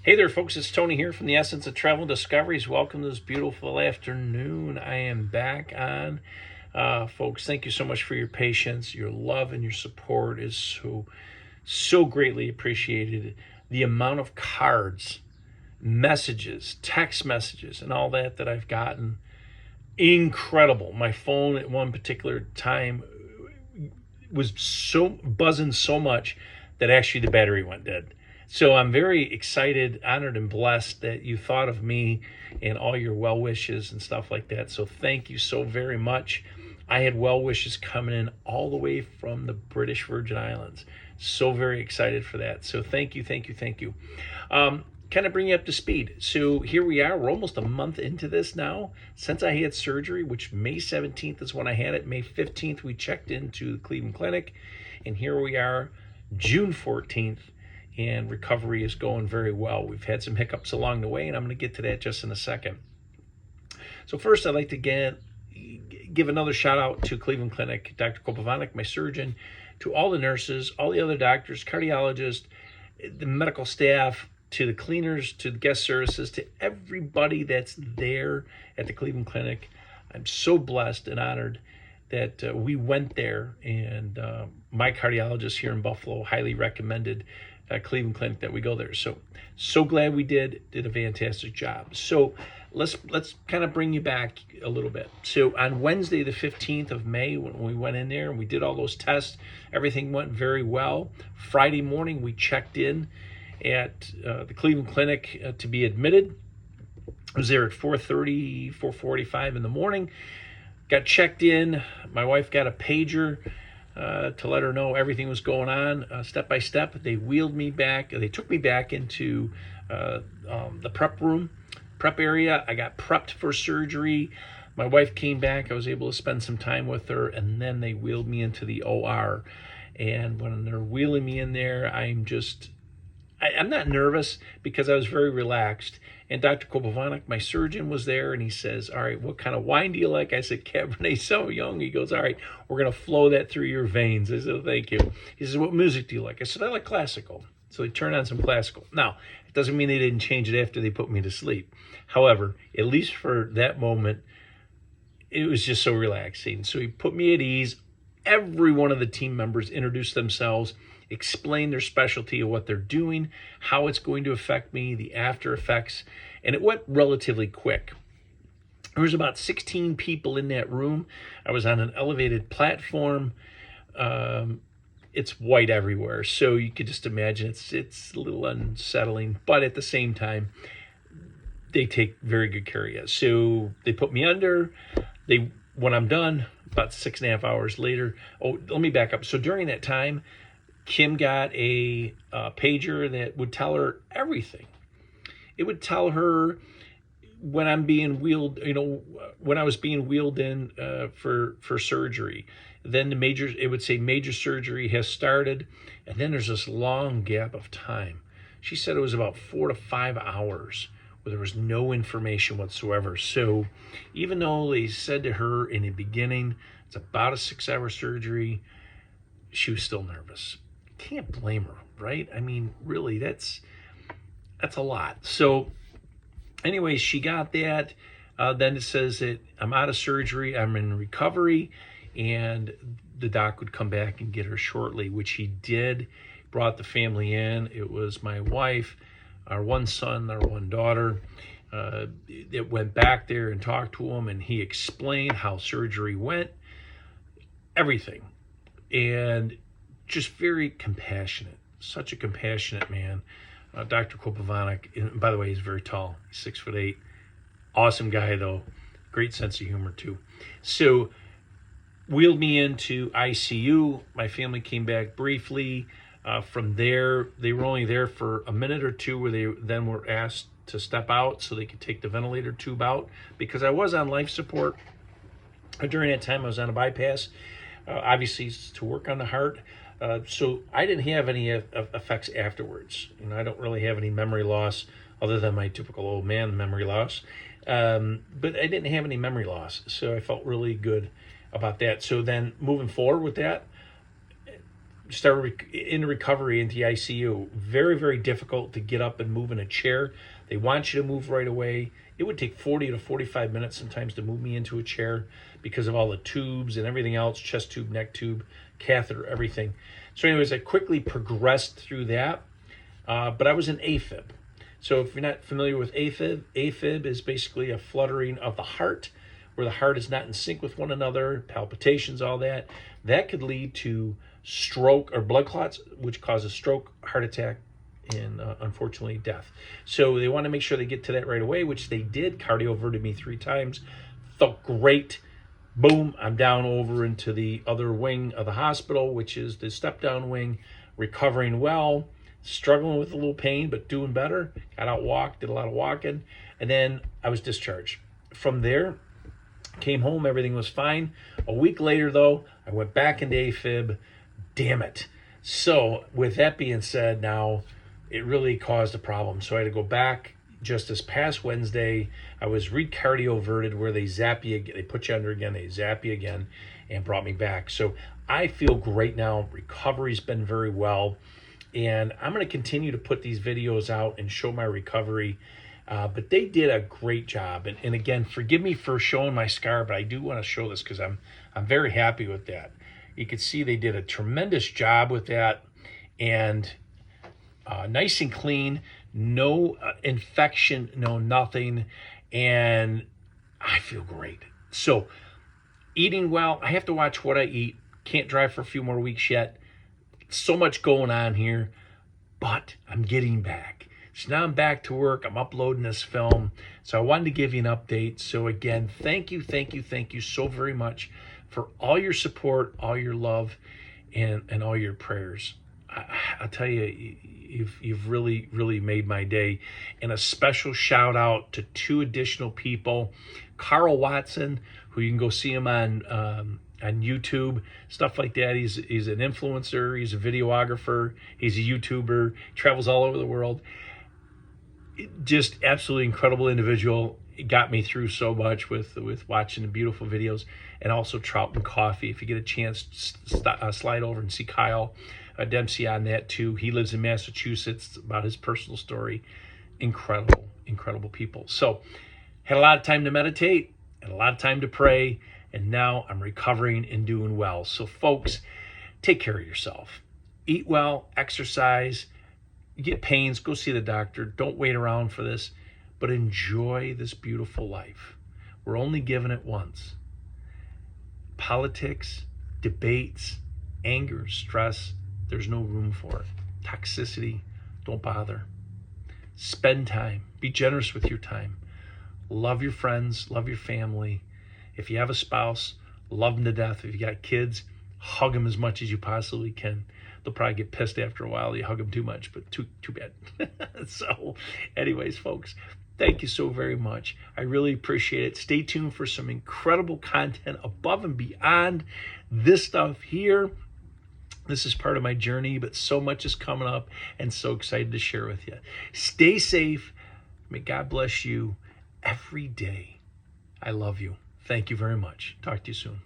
Hey there, folks. It's Tony here from the Essence of Travel Discoveries. Welcome to this beautiful afternoon. I am back on. Folks, thank you so much for your patience. Your love and your support is so greatly appreciated. The amount of cards, messages, text messages, and all that I've gotten, incredible. My phone at one particular time was so buzzing so much that actually the battery went dead. So I'm very excited, honored, and blessed that you thought of me and all your well wishes and stuff like that. So thank you so very much. I had well wishes coming in all the way from the British Virgin Islands. So very excited for that. So thank you, thank you, thank you. Kind of bring you up to speed. So here we are. We're almost a month into this now since I had surgery, which May 17th is when I had it. May 15th, we checked into the Cleveland Clinic. And here we are, June 14th. And recovery is going very well. We've had some hiccups along the way, and I'm going to get to that just in a second. So first, I'd like to give another shout out to Cleveland Clinic, Dr. Kopovanik, my surgeon, to all the nurses, all the other doctors, cardiologists, the medical staff, to the cleaners, to the guest services, to everybody that's there at the Cleveland Clinic. I'm so blessed and honored that we went there, and my cardiologist here in Buffalo highly recommended Cleveland Clinic that we go there. So glad we did a fantastic job. So let's kind of bring you back a little bit. So on Wednesday, the 15th of May, when we went in there and we did all those tests, everything went very well. Friday morning, we checked in at the Cleveland Clinic to be admitted. I was there at 4:30, 4:45 in the morning. Got checked in. My wife got a pager to let her know everything was going on step by step. They wheeled me back. They took me back into the prep area. I got prepped for surgery. My wife came back. I was able to spend some time with her, and then they wheeled me into the OR. And when they're wheeling me in there, I'm not nervous because I was very relaxed. And Dr. Kopovanik, my surgeon, was there, and he says, all right, what kind of wine do you like? I said, Cabernet Sauvignon. He goes, all right, we're going to flow that through your veins. I said, thank you. He says, what music do you like? I said, I like classical. So he turned on some classical. Now, it doesn't mean they didn't change it after they put me to sleep. However, at least for that moment, it was just so relaxing. So he put me at ease. Every one of the team members introduced themselves, explain their specialty of what they're doing, how it's going to affect me, the after effects, and it went relatively quick. There was about 16 people in that room. I was on an elevated platform. It's white everywhere, so you could just imagine it's a little unsettling, but at the same time, they take very good care of you. So they put me under. When I'm done, about 6.5 hours later, let me back up. So during that time, Kim got a pager that would tell her everything. It would tell her when I'm being wheeled, when I was being wheeled in for surgery. Then it would say major surgery has started, and then there's this long gap of time. She said it was about 4 to 5 hours where there was no information whatsoever. So even though they said to her in the beginning, it's about a 6-hour surgery, she was still nervous. Can't blame her, right? I mean, really, that's a lot. So anyways, she got that. Then it says that I'm out of surgery, I'm in recovery, and the doc would come back and get her shortly, which he did. Brought the family in. It was my wife, our one son, our one daughter. It went back there and talked to him, and he explained how surgery went, everything. And just very compassionate, such a compassionate man. Dr. Kopovanik, and by the way, he's very tall. He's 6'8". Awesome guy, though. Great sense of humor, too. So, wheeled me into ICU. My family came back briefly. From there, they were only there for a minute or two where they then were asked to step out so they could take the ventilator tube out. Because I was on life support. During that time, I was on a bypass, obviously to work on the heart. So I didn't have any effects afterwards. I don't really have any memory loss other than my typical old man memory loss. But I didn't have any memory loss. So I felt really good about that. So then moving forward with that, started in recovery into the ICU. Very, very difficult to get up and move in a chair. They want you to move right away. It would take 40 to 45 minutes sometimes to move me into a chair because of all the tubes and everything else, chest tube, neck tube, catheter, everything. So anyways, I quickly progressed through that, but I was in AFib. So if you're not familiar with AFib, AFib is basically a fluttering of the heart, where the heart is not in sync with one another, palpitations, all that. That could lead to stroke or blood clots, which causes stroke, heart attack, and unfortunately death. So they want to make sure they get to that right away, which they did. Cardioverted me 3 times. Felt great. Boom, I'm down over into the other wing of the hospital, which is the step-down wing, recovering well, struggling with a little pain, but doing better. Got out, walked, did a lot of walking, and then I was discharged. From there, came home, everything was fine. A week later, though, I went back into AFib. Damn it. So with that being said, now it really caused a problem. So I had to go back. Just this past Wednesday, I was recardioverted, where they zap you, they put you under again, they zap you again, and brought me back. So I feel great now. Recovery's been very well. And I'm going to continue to put these videos out and show my recovery. But they did a great job. And again, forgive me for showing my scar, but I do want to show this because I'm very happy with that. You can see they did a tremendous job with that. And nice and clean, no infection, no nothing. And I feel great. So eating well, I have to watch what I eat. Can't drive for a few more weeks yet. So much going on here, but I'm getting back. So now I'm back to work. I'm uploading this film. So I wanted to give you an update. So again, thank you so very much for all your support, all your love, and all your prayers. I'll tell you, you've really made my day. And a special shout out to 2 additional people. Karl Watson, who you can go see him on YouTube, stuff like that. He's an influencer, he's a videographer, he's a YouTuber, travels all over the world. Just absolutely incredible individual. It got me through so much with watching the beautiful videos. And also Trout and Coffee. If you get a chance, slide over and see Kyle Dempsey on that too. He lives in Massachusetts. About his personal story. Incredible people. So had a lot of time to meditate and a lot of time to pray, and now I'm recovering and doing well. So folks, take care of yourself. Eat well, exercise. You get pains, go see the doctor. Don't wait around for this, but enjoy this beautiful life. We're only given it once. Politics, debates, anger, stress, there's no room for it. Toxicity, don't bother. Spend time. Be generous with your time. Love your friends, love your family. If you have a spouse, love them to death. If you got kids, hug them as much as you possibly can. They'll probably get pissed after a while. You hug them too much, but too bad. So anyways, folks, thank you so very much. I really appreciate it. Stay tuned for some incredible content above and beyond this stuff here. This is part of my journey, but so much is coming up and so excited to share with you. Stay safe. May God bless you every day. I love you. Thank you very much. Talk to you soon.